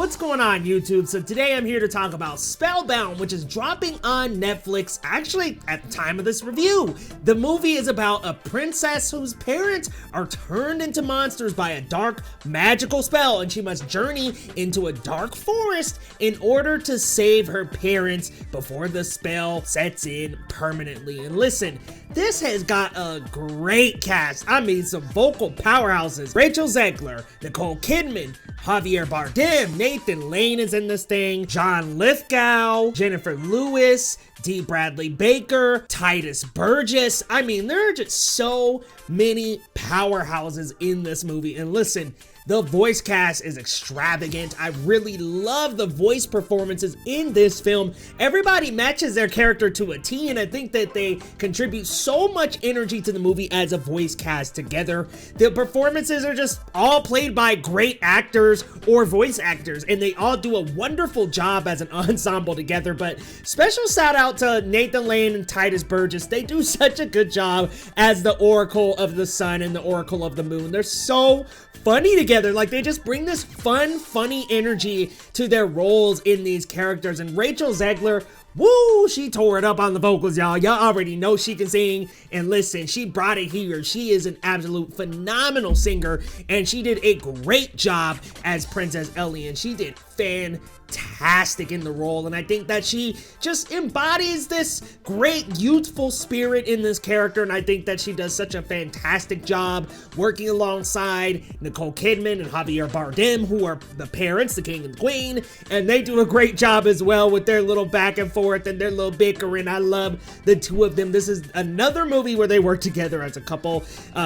What's going on, YouTube? So today I'm here to talk about Spellbound, which is dropping on Netflix, actually at the time of this review. The movie is about a princess whose parents are turned into monsters by a dark magical spell, and she must journey into a dark forest in order to save her parents before the spell sets in permanently. And listen, this has got a great cast. I mean, some vocal powerhouses. Rachel Zegler, Nicole Kidman, Javier Bardem, Nathan Lane is in this thing, John Lithgow, Jennifer Lewis, D. Bradley Baker, Titus Burgess. I mean, there are just so many powerhouses in this movie. And listen, the voice cast is extravagant. I really love the voice performances in this film. Everybody matches their character to a T, and I think that they contribute so much energy to the movie as a voice cast together. The performances are just all played by great actors or voice actors, and they all do a wonderful job as an ensemble together. But special shout out to Nathan Lane and Titus Burgess. They do such a good job as the Oracle of the Sun and the Oracle of the Moon. They're so funny together. Like, they just bring this fun, funny energy to their roles in these characters. And Rachel Zegler, woo, she tore it up on the vocals, y'all. Y'all already know she can sing. And listen, she brought it here. She is an absolute phenomenal singer, and she did a great job as Princess Ellian. She did fantastic in the role, and I think that she just embodies this great youthful spirit in this character, and I think that she does such a fantastic job working alongside Nicole Kidman and Javier Bardem, who are the parents, the king and the queen, and they do a great job as well with their little back and forth and their little bickering. I love the two of them. This is another movie where they work together as a couple,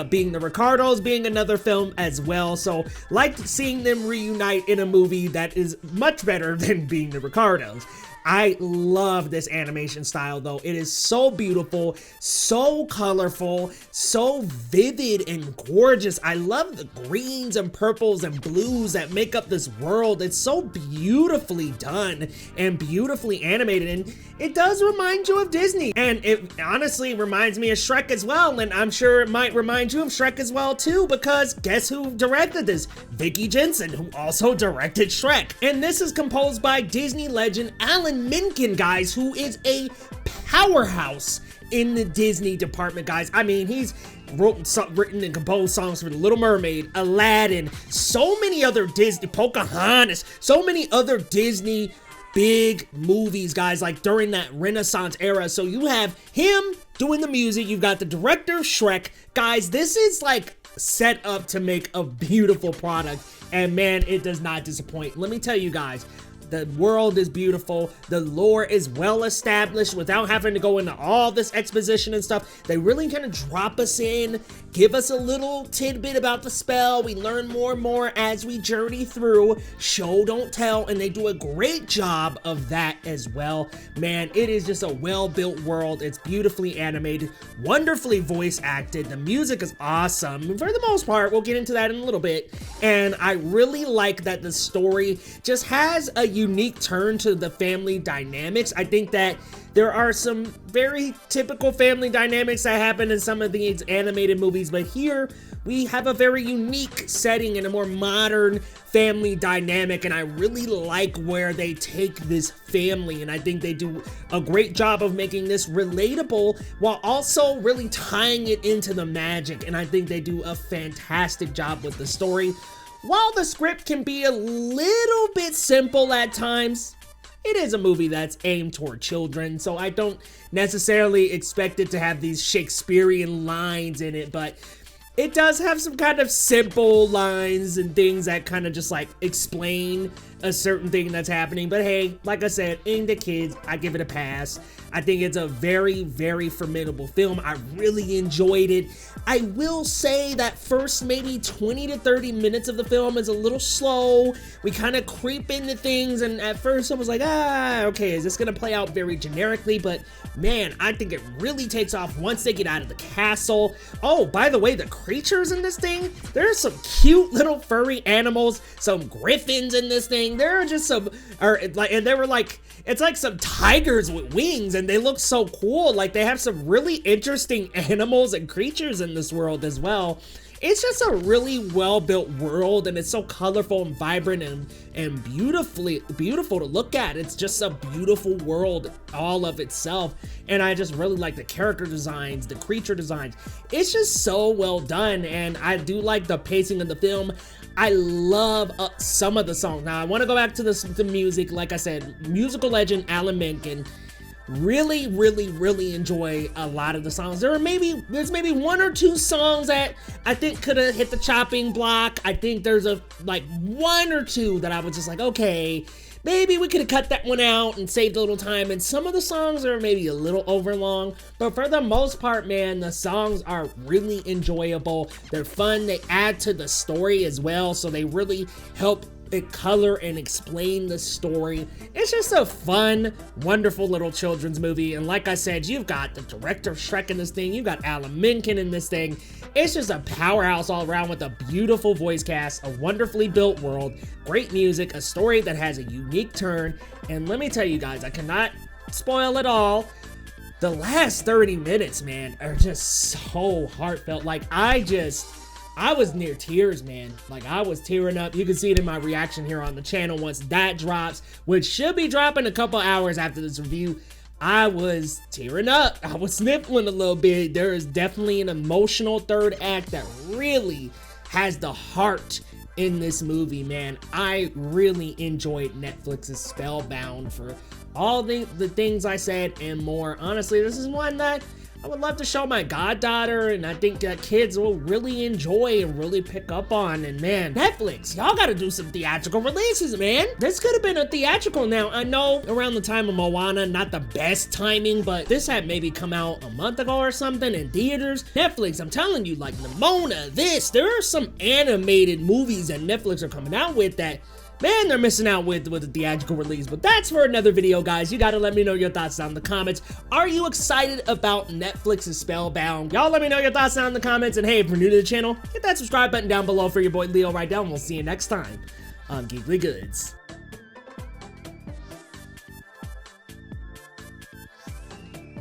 Being the Ricardos being another film as well, so like seeing them reunite in a movie that is much better than Being the Ricardos. I love this animation style though. It is so beautiful, so colorful, so vivid and gorgeous. I love the greens and purples and blues that make up this world. It's so beautifully done and beautifully animated, and it does remind you of Disney. And it honestly reminds me of Shrek as well, and I'm sure it might remind you of Shrek as well too, because guess who directed this? Vicky Jenson, who also directed Shrek. And this is composed by Disney legend Alan Menken, guys, who is a powerhouse in the Disney department, guys. I mean, he's written and composed songs for The Little Mermaid, Aladdin, so many other Disney, Pocahontas, so many other Disney big movies, guys, like during that Renaissance era. So you have him doing the music, you've got the director of Shrek. Guys, this is like set up to make a beautiful product, and man, it does not disappoint. Let me tell you guys, the world is beautiful. The lore is well established without having to go into all this exposition and stuff. They really kind of drop us in, give us a little tidbit about the spell. We learn more and more as we journey through. Show, don't tell, and they do a great job of that as well. Man, it is just a well-built world. It's beautifully animated, wonderfully voice acted. The music is awesome for the most part. We'll get into that in a little bit. And I really like that the story just has a unique turn to the family dynamics. I think that there are some very typical family dynamics that happen in some of these animated movies, but here we have a very unique setting and a more modern family dynamic, and I really like where they take this family, and I think they do a great job of making this relatable while also really tying it into the magic, and I think they do a fantastic job with the story. While the script can be a little bit simple at times, it is a movie that's aimed toward children, so I don't necessarily expect it to have these Shakespearean lines in it, but it does have some kind of simple lines and things that kind of just like explain a certain thing that's happening. But hey, like I said, aimed at kids, I give it a pass. I think it's a very, very formidable film. I really enjoyed it. I will say that first maybe 20 to 30 minutes of the film is a little slow. We kind of creep into things, and at first I was like, okay, is this gonna play out very generically? But man, I think it really takes off once they get out of the castle. Oh, by the way, the creatures in this thing, there's some cute little furry animals, some griffins in this thing. There are just some, and they were like, it's like some tigers with wings, and they look so cool. Like, they have some really interesting animals and creatures in this world as well. It's just a really well-built world, and it's so colorful and vibrant and beautiful to look at. It's just a beautiful world all of itself, and I just really like the character designs, the creature designs. It's just so well done, and I do like the pacing of the film. I love some of the songs. Now, I want to go back to the music. Like I said, musical legend Alan Menken. Really enjoy a lot of the songs. There's maybe one or two songs that I think could have hit the chopping block. I think there's like one or two that I was just like, okay, maybe we could have cut that one out and saved a little time. And some of the songs are maybe a little over long, but for the most part, man, the songs are really enjoyable. They're fun. They add to the story as well, so they really help it color and explain the story. It's just a fun, wonderful little children's movie. And like I said, you've got the director of Shrek in this thing. You've got Alan Menken in this thing. It's just a powerhouse all around with a beautiful voice cast, a wonderfully built world, great music, a story that has a unique turn. And let me tell you guys, I cannot spoil it all. The last 30 minutes, man, are just so heartfelt. Like, I was near tears, man. Like, I was tearing up. You can see it in my reaction here on the channel once that drops, which should be dropping a couple hours after this review. I was tearing up. I was sniffling a little bit. There is definitely an emotional third act that really has the heart in this movie, man. I really enjoyed Netflix's Spellbound for all the things I said and more. Honestly, this is one that I would love to show my goddaughter, and I think that kids will really enjoy and really pick up on. And man, Netflix, y'all gotta do some theatrical releases, man. This could have been a theatrical. Now, I know around the time of Moana, not the best timing, but this had maybe come out a month ago or something in theaters. Netflix, I'm telling you, like Nimona, there are some animated movies that Netflix are coming out with that, man, they're missing out with the theatrical release. But that's for another video, guys. You gotta let me know your thoughts down in the comments. Are you excited about Netflix's Spellbound? Y'all let me know your thoughts down in the comments. And hey, if you're new to the channel, hit that subscribe button down below for your boy Leo right down. We'll see you next time on Geekly Goods.